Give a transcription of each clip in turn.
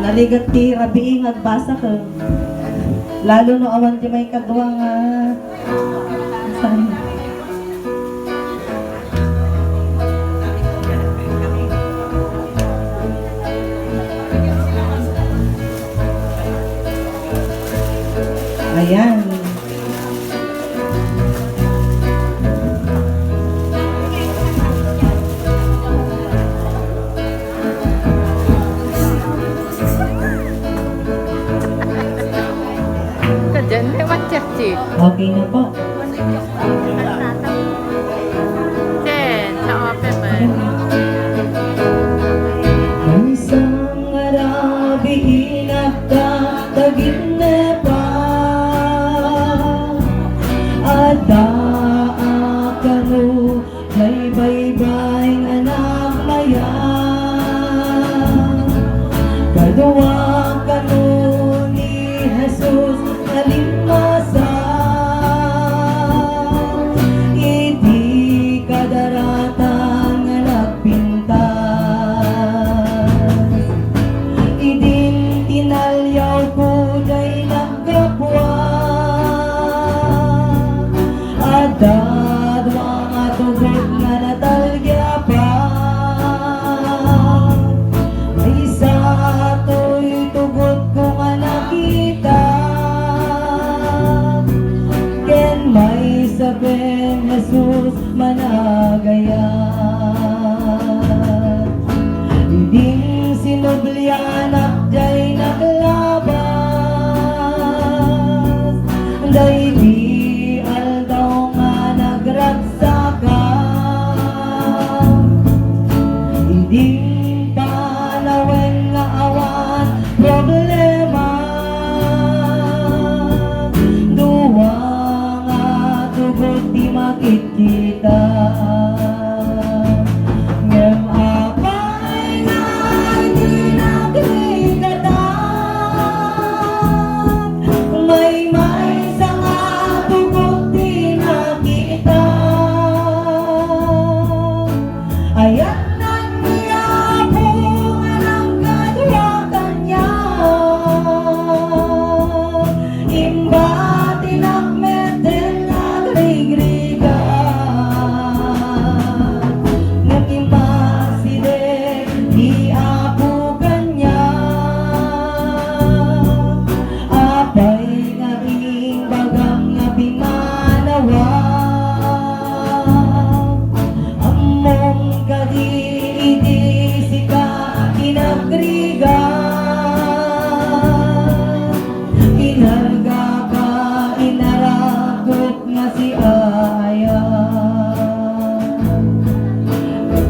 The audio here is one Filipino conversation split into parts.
Naligat ti rabiing agbasa ka. Lalo no awan ti may kadwang ayan. Diyan lewat Churchill. Okay na po. Jen, sa open mo. Ang isang arabi inagtatagin na pa at daakano may baybayng anak maya kadwa kano ni Jesus alimasa hindi kadaratang nagpintas idin tinalyaw ko day naggrapwa at dadwa matugod nga natalgya pa ay sa to'y tugod ko nga nakita may sabihin Jesus managaya ding sinublianak jay naglabas day di aldaw nga nagragsaka ding panawen nga awan problema di makikita ngem apay nga di nagrigatan may sa nga tugot di nakita ayan niya po nga nagkadwakan niya imba tinakmeten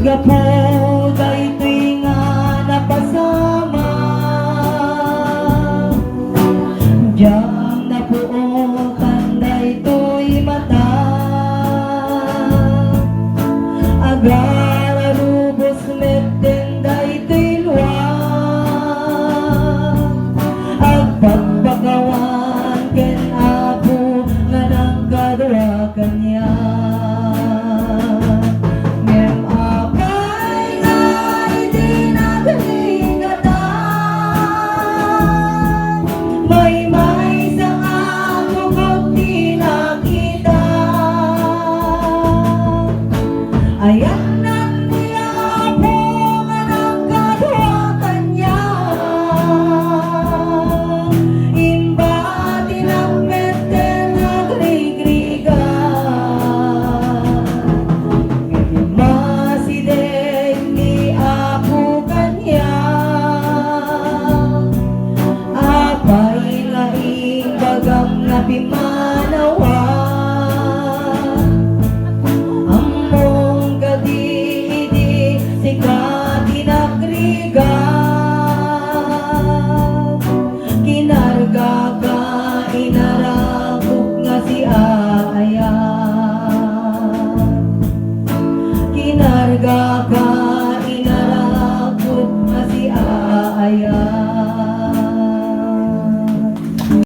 gapo daytoy nga napasama diyang napuotan daytoy mata agar arubos meten daytoy luwag agpagpagawan ken apo nga nagkadwa kanya ayan niya po nga nagkadwakan niya imba tinakmeten nagrigriga masideng ni apo kanya apay laing bagam nga pimanawa kinarga ka inaragok nga si Aya kinarga ka inaragok nga si Aya